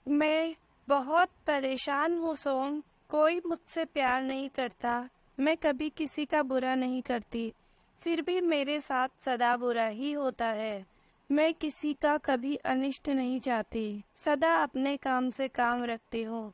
मैं बहुत परेशान हूँ सोम। कोई मुझसे प्यार नहीं करता। मैं कभी किसी का बुरा नहीं करती, फिर भी मेरे साथ सदा बुरा ही होता है। मैं किसी का कभी अनिष्ट नहीं चाहती, सदा अपने काम से काम रखती हूँ।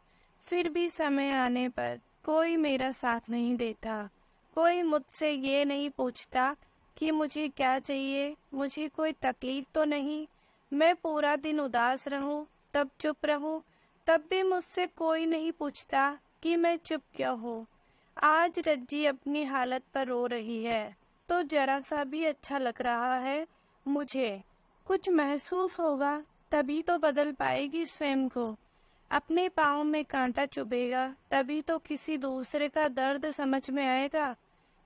फिर भी समय आने पर कोई मेरा साथ नहीं देता। कोई मुझसे ये नहीं पूछता कि मुझे क्या चाहिए, मुझे कोई तकलीफ तो नहीं। मैं पूरा दिन उदास रहूं तब चुप रहूं, तब भी मुझसे कोई नहीं पूछता कि मैं चुप क्यों हूँ। आज रज्जी अपनी हालत पर रो रही है तो जरा सा भी अच्छा लग रहा है मुझे। कुछ महसूस होगा तभी तो बदल पाएगी स्वयं को। अपने पाँव में कांटा चुभेगा तभी तो किसी दूसरे का दर्द समझ में आएगा।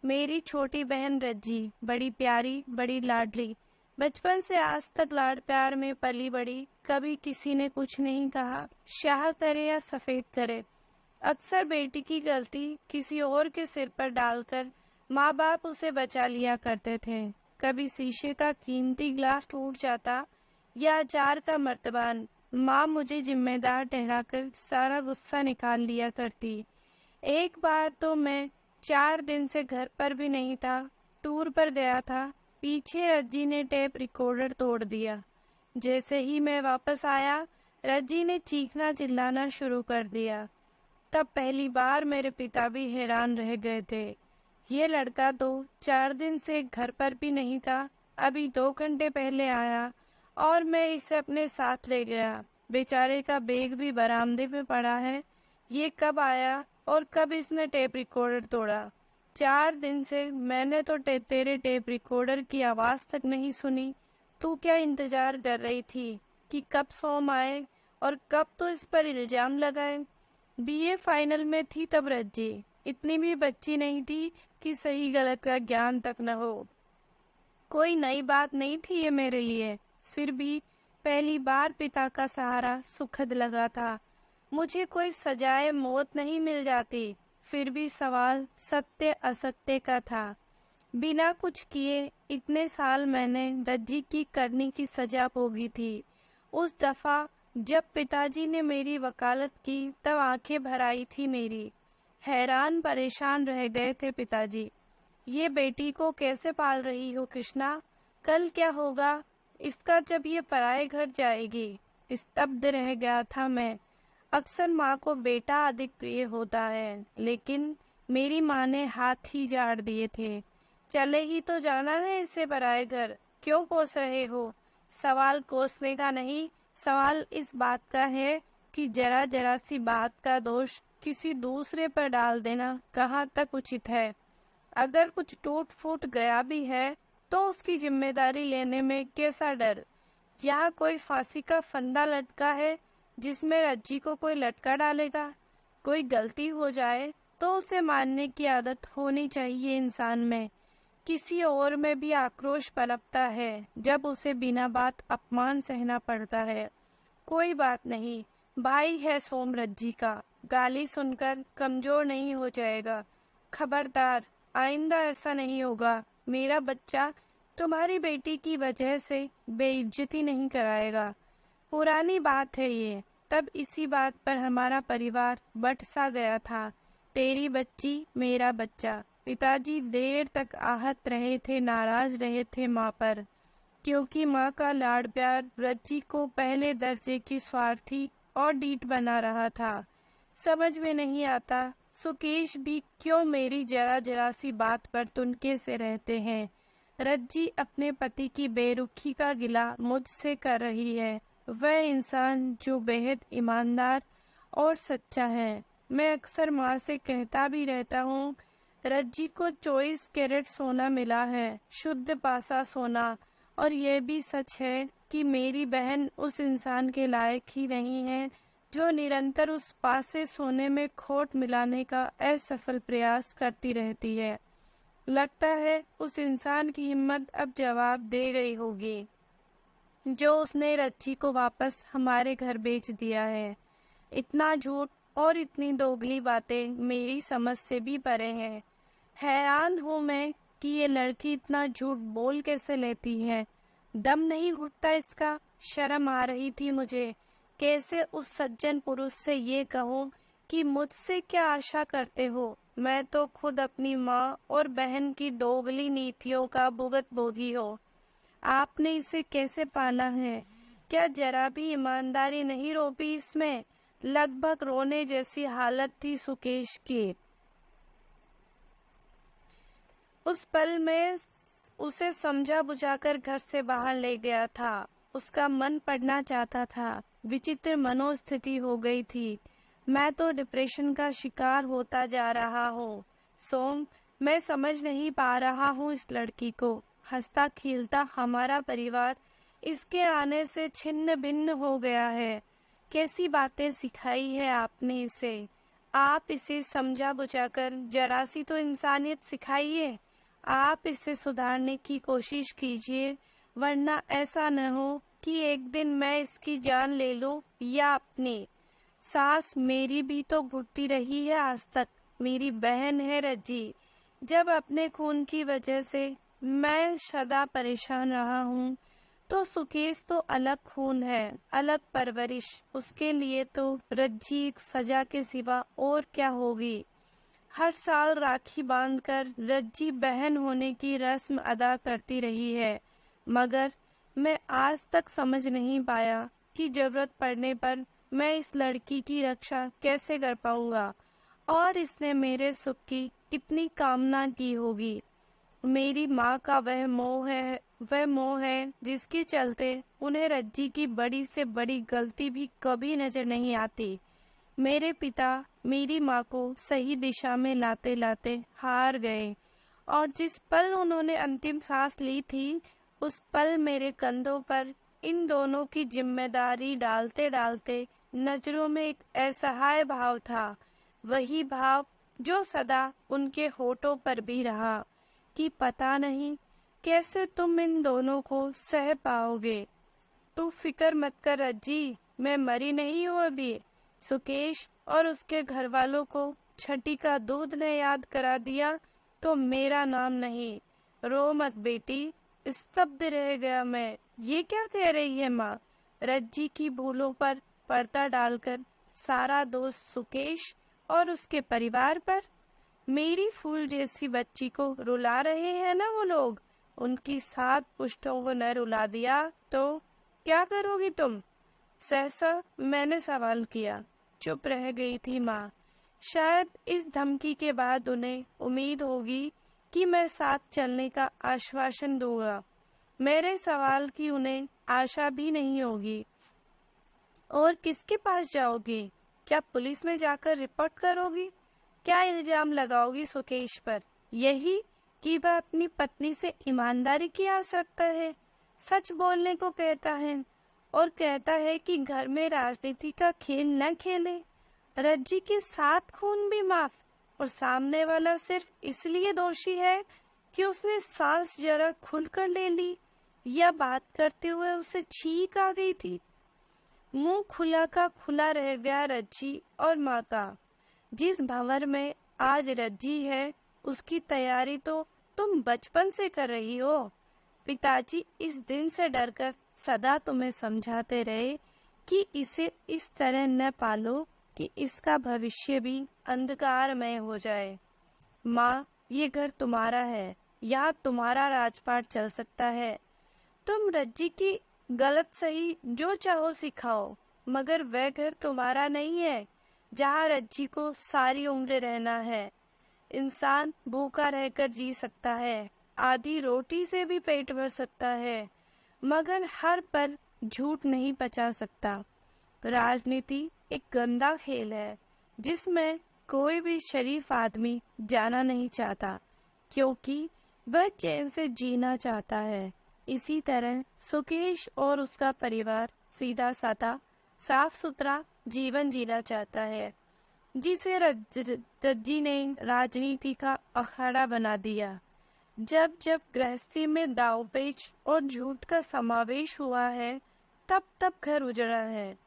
मेरी छोटी बहन रज्जी बड़ी प्यारी, बड़ी लाडली, बचपन से आज तक लाड प्यार में पली बड़ी। कभी किसी ने कुछ नहीं कहा, स्याह करे या सफेद करे। अक्सर बेटी की गलती किसी और के सिर पर डालकर माँ बाप उसे बचा लिया करते थे। कभी शीशे का कीमती ग्लास टूट जाता या अचार का मर्तबान, माँ मुझे जिम्मेदार ठहराकर सारा गुस्सा निकाल लिया करती। एक बार तो मैं 4 दिन से घर पर भी नहीं था, टूर पर गया था। पीछे रज्जी ने टेप रिकॉर्डर तोड़ दिया। जैसे ही मैं वापस आया, रज्जी ने चीखना चिल्लाना शुरू कर दिया। तब पहली बार मेरे पिता भी हैरान रह गए थे। ये लड़का तो 4 दिन से घर पर भी नहीं था, अभी 2 घंटे पहले आया और मैं इसे अपने साथ ले गया। बेचारे का बैग भी बरामदे में पड़ा है। ये कब आया और कब इसने टेप रिकॉर्डर तोड़ा? 4 दिन से मैंने तो तेरे टेप रिकॉर्डर की आवाज तक नहीं सुनी। तू क्या इंतजार कर रही थी कि कब सोम आए और कब तो इस पर इल्जाम लगाए? बीए फाइनल में थी तब रज्जी इतनी भी बच्ची नहीं थी कि सही गलत का ज्ञान तक न हो। कोई नई बात नहीं थी ये मेरे लिए। फिर भी पहली बार पिता का सहारा सुखद लगा था। मुझे कोई सजाए मौत नहीं मिल जाती, फिर भी सवाल सत्य असत्य का था। बिना कुछ किए इतने साल मैंने रज्जी की करनी की सजा भोगी थी। उस दफा जब पिताजी ने मेरी वकालत की तब आंखें भर आई थी मेरी। हैरान परेशान रह गए थे पिताजी। ये बेटी को कैसे पाल रही हो कृष्णा? कल क्या होगा इसका जब ये पराए घर जाएगी? स्तब्ध रह गया था मैं। अक्सर माँ को बेटा अधिक प्रिय होता है, लेकिन मेरी माँ ने हाथ ही झाड़ दिए थे। चले ही तो जाना है इसे पराए घर, क्यों कोस रहे हो? सवाल कोसने का नहीं, सवाल इस बात का है कि जरा जरा सी बात का दोष किसी दूसरे पर डाल देना कहाँ तक उचित है। अगर कुछ टूट फूट गया भी है तो उसकी जिम्मेदारी लेने में कैसा डर? यहाँ कोई फांसी का फंदा लटका है जिसमें रज्जी को कोई लटका डालेगा? कोई गलती हो जाए तो उसे मानने की आदत होनी चाहिए इंसान में। किसी और में भी आक्रोश पनपता है जब उसे बिना बात अपमान सहना पड़ता है। कोई बात नहीं, भाई है सोम रज्जी का, गाली सुनकर कमजोर नहीं हो जाएगा। खबरदार, आइंदा ऐसा नहीं होगा। मेरा बच्चा तुम्हारी बेटी की वजह से बेइज्जती नहीं कराएगा। पुरानी बात है ये, तब इसी बात पर हमारा परिवार बट सा गया था। तेरी बच्ची मेरा बच्चा। पिताजी देर तक आहत रहे थे, नाराज रहे थे माँ पर, क्योंकि माँ का लाड़ प्यार रज्जी को पहले दर्जे की स्वार्थी और डीठ बना रहा था। समझ में नहीं आता सुकेश भी क्यों मेरी जरा जरा सी बात पर तुनके से रहते हैं। रज्जी अपने पति की बेरुखी का गिला मुझसे कर रही है, वह इंसान जो बेहद ईमानदार और सच्चा है। मैं अक्सर माँ से कहता भी रहता हूँ, रज्जी को 24 कैरेट सोना मिला है, शुद्ध पासा सोना। और यह भी सच है कि मेरी बहन उस इंसान के लायक ही नहीं है जो निरंतर उस पासे सोने में खोट मिलाने का असफल प्रयास करती रहती है। लगता है उस इंसान की हिम्मत अब जवाब दे गई होगी, जो उसने रज्जी को वापस हमारे घर बेच दिया है। इतना झूठ और इतनी दोगली बातें मेरी समझ से भी परे हैं। हैरान हूँ मैं कि ये लड़की इतना झूठ बोल कैसे लेती है। दम नहीं घुटता इसका। शर्म आ रही थी मुझे कैसे उस सज्जन पुरुष से ये कहूँ कि मुझसे क्या आशा करते हो? मैं तो खुद अपनी माँ और बहन की दोगली नीतियों का भुगत भोगी हो। आपने इसे कैसे पाला है? क्या जरा भी ईमानदारी नहीं रोपी इसमें? लगभग रोने जैसी हालत थी सुकेश की। उस पल में उसे समझा बुझाकर घर से बाहर ले गया था। उसका मन पढ़ना चाहता था। विचित्र मनोस्थिति हो गई थी। मैं तो डिप्रेशन का शिकार होता जा रहा हूँ। सोम, मैं समझ नहीं पा रहा हूँ इस लड़की को। हंसता खिलता हमारा परिवार इसके आने से छिन्न भिन्न हो गया है। कैसी बातें सिखाई है आपने इसे? आप इसे समझा बुझाकर जरा सी तो इंसानियत सिखाइए। आप इसे सुधारने की कोशिश कीजिए, वरना ऐसा न हो कि एक दिन मैं इसकी जान ले लूं या अपनी। सास मेरी भी तो घुटती रही है आज तक। मेरी बहन है रज्जी। जब अपने खून की वजह से मैं सदा परेशान रहा हूँ, तो सुकेश तो अलग खून है, अलग परवरिश। उसके लिए तो रज्जी एक सजा के सिवा और क्या होगी। हर साल राखी बांधकर रज्जी बहन होने की रस्म अदा करती रही है, मगर मैं आज तक समझ नहीं पाया कि जरूरत पड़ने पर मैं इस लड़की की रक्षा कैसे कर पाऊंगा, और इसने मेरे सुख की कितनी कामना की होगी। मेरी माँ का वह मोह है जिसके चलते उन्हें रज्जी की बड़ी से बड़ी गलती भी कभी नजर नहीं आती। मेरे पिता मेरी माँ को सही दिशा में लाते लाते हार गए, और जिस पल उन्होंने अंतिम सांस ली थी, उस पल मेरे कंधों पर इन दोनों की जिम्मेदारी डालते डालते नजरों में एक असहाय भाव था। वही भाव जो सदा उनके होठों पर भी रहा कि पता नहीं कैसे तुम इन दोनों को सह पाओगे। तू फिक्र मत कर अज्जी, मैं मरी नहीं हूँ अभी। सुकेश और उसके घर वालों को छठी का दूध ने याद करा दिया तो मेरा नाम नहीं। रो मत बेटी। स्तब्ध रह गया मैं। ये क्या कह रही है माँ? रज्जी की भूलों पर पर्दा डालकर सारा दोष सुकेश और उसके परिवार पर? मेरी फूल जैसी बच्ची को रुला रहे हैं ना वो लोग। उनकी 7 पुश्तों को न रुला दिया तो क्या करोगी तुम? सहसा मैंने सवाल किया। चुप रह गई थी माँ। शायद इस धमकी के बाद उन्हें उम्मीद होगी कि मैं साथ चलने का आश्वासन दूंगा। मेरे सवाल की उन्हें आशा भी नहीं होगी। और किसके पास जाओगी? क्या पुलिस में जाकर रिपोर्ट करोगी? क्या इल्जाम लगाओगी सुकेश पर? यही कि वह अपनी पत्नी से ईमानदारी की आ सकता है, सच बोलने को कहता है, और कहता है कि घर में राजनीति का खेल न खेले। रज्जी के 7 खून भी माफ, और सामने वाला सिर्फ इसलिए दोषी है कि उसने सांस जरा खुलकर ले ली, या बात करते हुए उसे छींक आ गई थी। मुंह खुला का खुला रह गया रज्जी और माँ का। जिस भंवर में आज रज्जी है, उसकी तैयारी तो तुम बचपन से कर रही हो। पिताजी इस दिन से डरकर सदा तुम्हें समझाते रहे कि इसे इस तरह न पालो कि इसका भविष्य भी अंधकारमय हो जाए। माँ, ये घर तुम्हारा है, यहाँ तुम्हारा राजपाट चल सकता है। तुम रज्जी की गलत सही जो चाहो सिखाओ, मगर वह घर तुम्हारा नहीं है जहाँ रज्जी को सारी उम्र रहना है। इंसान भूखा रहकर जी सकता है, आधी रोटी से भी पेट भर सकता है, मगर हर पल झूठ नहीं पचा सकता। राजनीति एक गंदा खेल है जिसमें कोई भी शरीफ आदमी जाना नहीं चाहता, क्योंकि वह चैन से जीना चाहता है। इसी तरह सुकेश और उसका परिवार सीधा साधा साफ सुथरा जीवन जीना चाहता है, जिसे रज्जी ने राजनीति का अखाड़ा बना दिया। जब जब गृहस्थी में दावपेच और झूठ का समावेश हुआ है, तब तब घर उजड़ा है।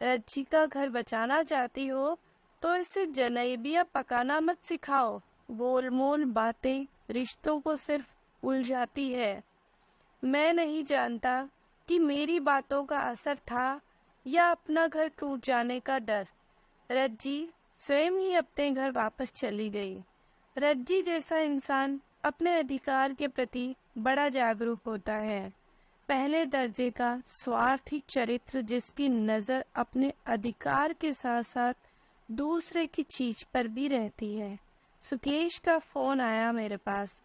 रज्जी का घर बचाना चाहती हो तो इसे जलेबियां पकाना मत सिखाओ। गोलमोल बातें रिश्तों को सिर्फ उलझाती है। मैं नहीं जानता कि मेरी बातों का असर था, या अपना घर टूट जाने का डर। रज्जी स्वयं ही अपने घर वापस चली गई। रज्जी जैसा इंसान अपने अधिकार के प्रति बड़ा जागरूक होता है। पहले दर्जे का स्वार्थी चरित्र जिसकी नजर अपने अधिकार के साथ साथ दूसरे की चीज पर भी रहती है। सुकेश का फोन आया मेरे पास।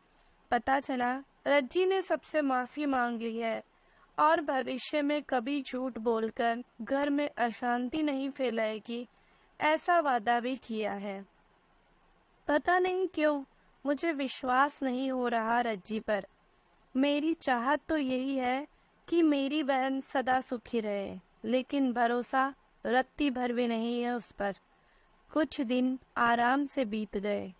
पता चला रज्जी ने सबसे माफी मांग ली है और भविष्य में कभी झूठ बोलकर घर में अशांति नहीं फैलाएगी, ऐसा वादा भी किया है। पता नहीं क्यों मुझे विश्वास नहीं हो रहा रज्जी पर। मेरी चाहत तो यही है कि मेरी बहन सदा सुखी रहे, लेकिन भरोसा रत्ती भर भी नहीं है उस पर। कुछ दिन आराम से बीत गए।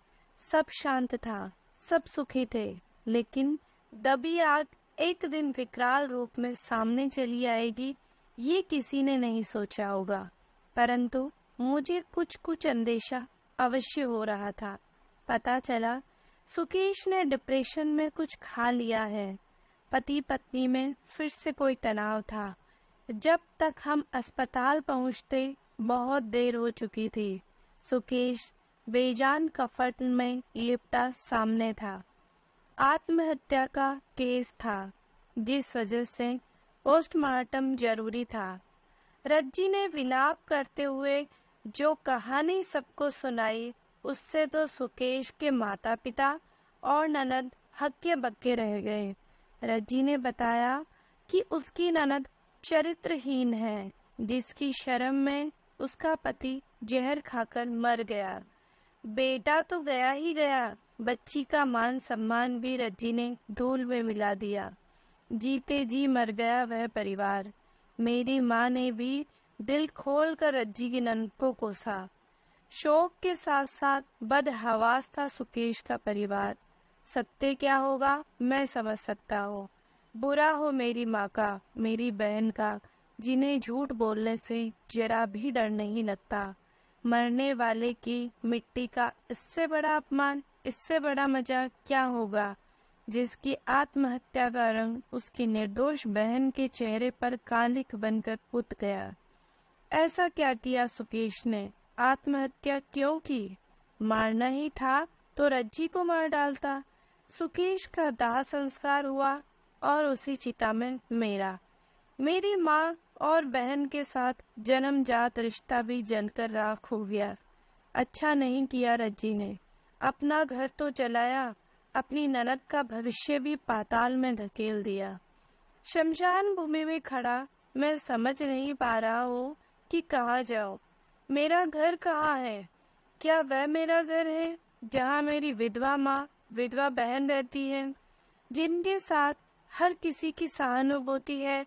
सब शांत था, सब सुखी थे, लेकिन दबी आग एक दिन विकराल रूप में सामने चली आएगी, ये किसी ने नहीं सोचा होगा। परंतु मुझे कुछ कुछ अंदेशा अवश्य हो रहा था। पता चला सुकेश ने डिप्रेशन में कुछ खा लिया है। पति पत्नी में फिर से कोई तनाव था। जब तक हम अस्पताल पहुंचते बहुत देर हो चुकी थी। सुकेश बेजान कफन में लिपटा सामने था। आत्महत्या का केस था, जिस वजह से पोस्टमार्टम जरूरी था। रज्जी ने विलाप करते हुए जो कहानी सबको सुनाई, उससे तो सुकेश के माता पिता और ननद हक्के बक्के रह गए। रज्जी ने बताया कि उसकी ननद चरित्रहीन है, जिसकी शर्म में उसका पति जहर खाकर मर गया। बेटा तो गया ही गया, बच्ची का मान सम्मान भी रज्जी ने धूल में मिला दिया। जीते जी मर गया वह परिवार। मेरी माँ ने भी दिल खोल कर रज्जी की ननद को कोसा। शोक के साथ साथ बदहवास था सुकेश का परिवार। सत्य क्या होगा मैं समझ सकता हूँ। बुरा हो मेरी माँ का, मेरी बहन का, जिन्हें झूठ बोलने से जरा भी डर नहीं लगता। मरने वाले की मिट्टी का इससे बड़ा अपमान, इससे बड़ा मजाक क्या होगा, जिसकी आत्महत्या का रंग उसकी निर्दोष बहन के चेहरे पर कालिक बनकर पुत गया। ऐसा क्या किया सुकेश ने? आत्महत्या क्यों की? मारना ही था तो रज्जी को मार डालता। सुकेश का दाह संस्कार हुआ और उसी चिता में मेरी माँ और बहन के साथ जन्मजात रिश्ता भी जलकर राख हो गया। अच्छा नहीं किया रज्जी ने। अपना घर तो जलाया, अपनी ननद का भविष्य भी पाताल में धकेल दिया। शमशान भूमि में खड़ा मैं समझ नहीं पा रहा हूँ कि कहाँ जाऊँ। मेरा घर कहाँ है? क्या वह मेरा घर है जहाँ मेरी विधवा माँ, विधवा बहन रहती है, जिनके साथ हर किसी की सहानुभूति है,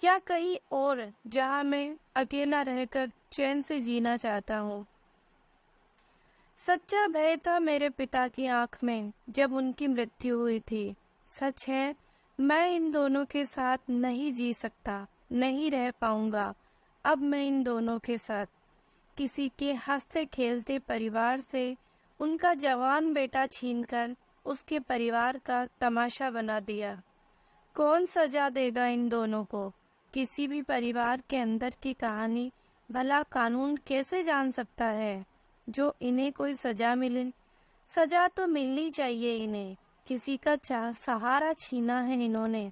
या कहीं और जहाँ मैं अकेला रहकर चैन से जीना चाहता हूँ? सच्चा भय था मेरे पिता की आंख में जब उनकी मृत्यु हुई थी। सच है, मैं इन दोनों के साथ नहीं जी सकता, नहीं रह पाऊंगा। अब मैं इन दोनों के साथ किसी के हंसते खेलते परिवार से उनका जवान बेटा छीनकर उसके परिवार का तमाशा बना दिया। कौन सजा देगा इन दोनों को? किसी भी परिवार के अंदर की कहानी भला कानून कैसे जान सकता है? जो इन्हें कोई सजा मिले, सजा तो मिलनी चाहिए इन्हें। किसी का सहारा छीना है इन्होंने,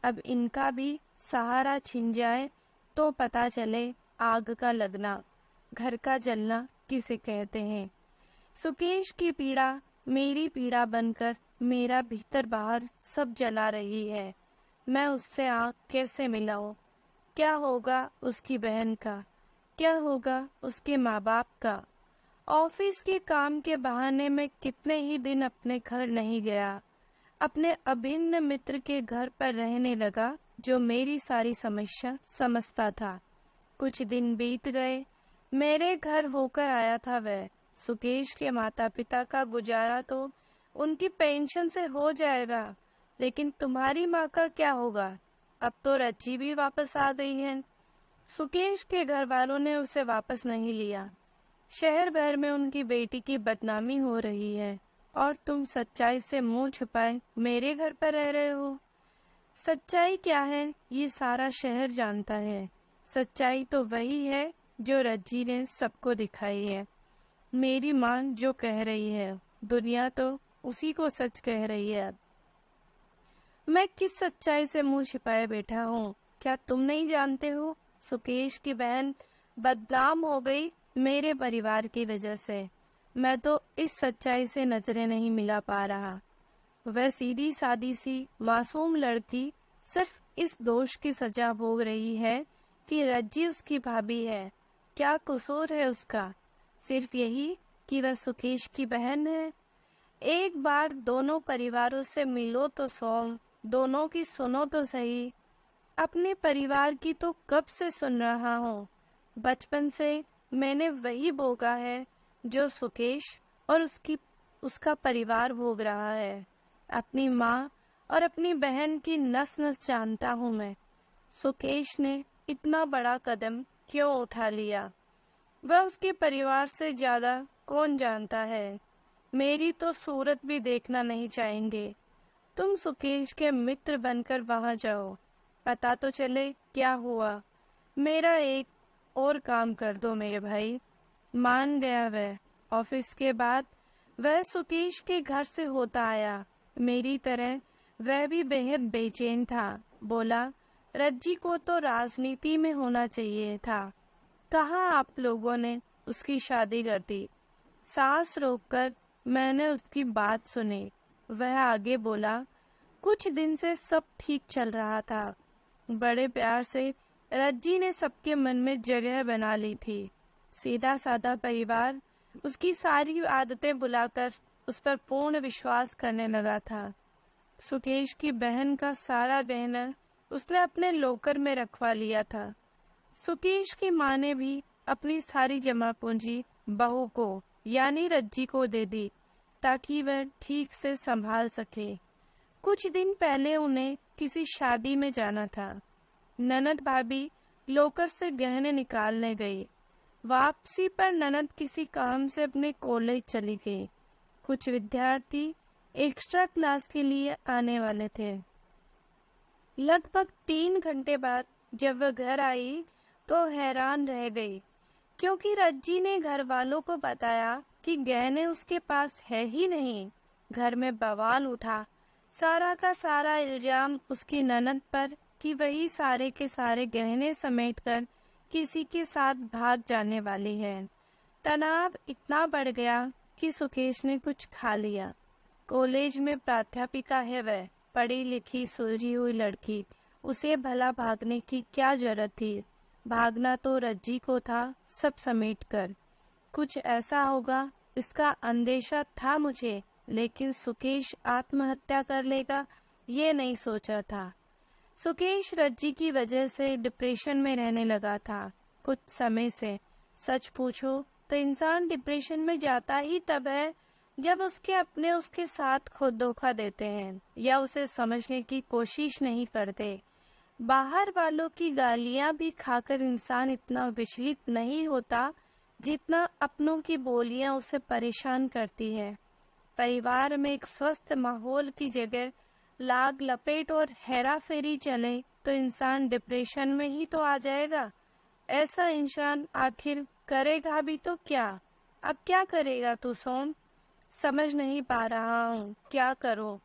अब इनका भी सहारा छिन जाए तो पता चले आग का लगना, घर का जलना किसे कहते हैं। सुकेश की पीड़ा मेरी पीड़ा बनकर मेरा भीतर बाहर सब जला रही है। मैं उससे आँख कैसे मिलाऊं? क्या होगा उसकी बहन का? क्या होगा उसके माँ बाप का? ऑफिस के काम के बहाने में कितने ही दिन अपने घर नहीं गया। अपने अभिन्न मित्र के घर पर रहने लगा जो मेरी सारी समस्या समझता था। कुछ दिन बीत गए, मेरे घर होकर आया था वह। सुकेश के माता पिता का गुजारा तो उनकी पेंशन से हो जाएगा, लेकिन तुम्हारी माँ का क्या होगा? अब तो रज्जी भी वापस आ गई है। सुकेश के घर वालों ने उसे वापस नहीं लिया। शहर भर में उनकी बेटी की बदनामी हो रही है और तुम सच्चाई से मुंह छुपाए मेरे घर पर रह रहे हो। सच्चाई क्या है ये सारा शहर जानता है। सच्चाई तो वही है जो रज्जी ने सबको दिखाई है। मेरी माँ जो कह रही है, दुनिया तो उसी को सच कह रही है। मैं किस सच्चाई से मुंह छिपाए बैठा हूँ? क्या तुम नहीं जानते हो? सुकेश की बहन बदनाम हो गई मेरे परिवार की वजह से। मैं तो इस सच्चाई से नजरें नहीं मिला पा रहा। वह सीधी सादी सी मासूम लड़की सिर्फ इस दोष की सजा भोग रही है कि रज्जी उसकी भाभी है। क्या कसूर है उसका? सिर्फ यही कि वह सुकेश की बहन है। एक बार दोनों परिवारों से मिलो तो सौ, दोनों की सुनो तो सही। अपने परिवार की तो कब से सुन रहा हूँ। बचपन से मैंने वही भोगा है जो सुकेश और उसका परिवार भोग रहा है। अपनी माँ और अपनी बहन की नस नस जानता हूँ मैं। सुकेश ने इतना बड़ा कदम क्यों उठा लिया? वह उसके परिवार से ज्यादा कौन जानता है? मेरी तो सूरत भी देखना नहीं चाहेंगे। तुम सुकेश के मित्र बनकर वहां जाओ, पता तो चले क्या हुआ। मेरा एक और काम कर दो मेरे भाई। मान गया वह। ऑफिस के बाद वह सुकेश के घर से होता आया। मेरी तरह वह भी बेहद बेचैन था। बोला, रज्जी को तो राजनीति में होना चाहिए था। कहाँ आप लोगों ने उसकी शादी कर दी? सांस रोककर मैंने उसकी बात सुनी। वह आगे बोला, कुछ दिन से सब ठीक चल रहा था। बड़े प्यार से रज्जी ने सबके मन में जगह बना ली थी। सीधा साधा परिवार उसकी सारी आदतें बुलाकर उस पर पूर्ण विश्वास करने लगा था। सुकेश की बहन का सारा गहना उसने अपने लॉकर में रखवा लिया था। सुकेश की माँ ने भी अपनी सारी जमा पूंजी बहू को यानी रज्जी को दे दी ताकि वह ठीक से संभाल सके। कुछ दिन पहले उन्हें किसी शादी में जाना था। ननद भाभी लॉकर से गहने निकालने गई। वापसी पर ननद किसी काम से अपने कॉलेज चली गई। कुछ विद्यार्थी एक्स्ट्रा क्लास के लिए आने वाले थे। लगभग 3 घंटे बाद जब वह घर आई तो हैरान रह गई, क्योंकि रज्जी ने घर वालों को बताया कि गहने उसके पास है ही नहीं। घर में बवाल उठा। सारा का सारा इल्जाम उसकी ननद पर कि वही सारे के सारे गहने समेटकर किसी के साथ भाग जाने वाली है। तनाव इतना बढ़ गया कि सुकेश ने कुछ खा लिया। कॉलेज में प्राध्यापिका है वह, पढ़ी लिखी सुलझी हुई लड़की। उसे भला भागने की क्या जरूरत थी? भागना तो रज्जी को था, सब समेटकर। कुछ ऐसा होगा इसका अंदेशा था मुझे, लेकिन सुकेश आत्महत्या कर लेगा ये नहीं सोचा था। सुकेश रज्जी की वजह से डिप्रेशन में रहने लगा था कुछ समय से। सच पूछो तो इंसान डिप्रेशन में जाता ही तब है जब उसके अपने उसके साथ खुद धोखा देते हैं या उसे समझने की कोशिश नहीं करते। बाहर वालों की गालियां भी खाकर इंसान इतना विचलित नहीं होता जितना अपनों की बोलियां उसे परेशान करती है। परिवार में एक स्वस्थ माहौल की जगह लाग लपेट और हेरा फेरी चले तो इंसान डिप्रेशन में ही तो आ जाएगा। ऐसा इंसान आखिर करेगा भी तो क्या? अब क्या करेगा तू सोम? समझ नहीं पा रहा हूँ क्या करूँ,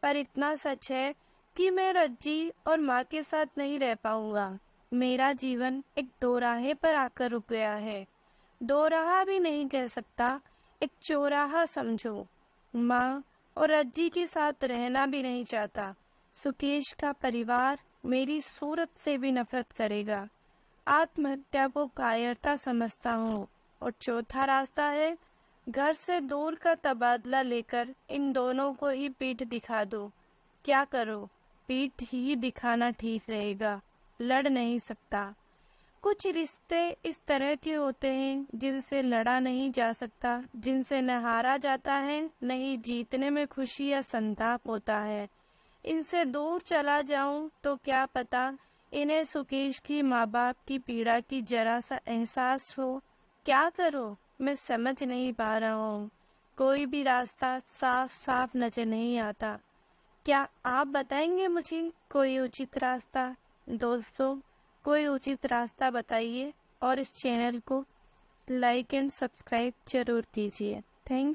पर इतना सच है कि मैं रज्जी और माँ के साथ नहीं रह पाऊंगा। मेरा जीवन एक दोराहे पर आकर रुक गया है। दोराहा भी नहीं कह सकता, एक चौराहा समझो। माँ और रज्जी के साथ रहना भी नहीं चाहता। सुकेश का परिवार मेरी सूरत से भी नफरत करेगा। आत्महत्या को कायरता समझता हूँ। और चौथा रास्ता है, घर से दूर का तबादला लेकर इन दोनों को ही पीठ दिखा दो। क्या करो? पीठ ही दिखाना ठीक रहेगा, लड़ नहीं सकता। कुछ रिश्ते इस तरह के होते हैं जिनसे लड़ा नहीं जा सकता, जिनसे न हारा जाता है, नहीं जीतने में खुशी या संताप होता है। इनसे दूर चला जाऊं तो क्या पता इन्हें सुकेश की माँ बाप की पीड़ा की जरा सा एहसास हो। क्या करो मैं समझ नहीं पा रहा हूँ। कोई भी रास्ता साफ साफ नजर नहीं आता। क्या आप बताएंगे मुझे कोई उचित रास्ता? दोस्तों, कोई उचित रास्ता बताइए और इस चैनल को लाइक एंड सब्सक्राइब जरूर कीजिए। थैंक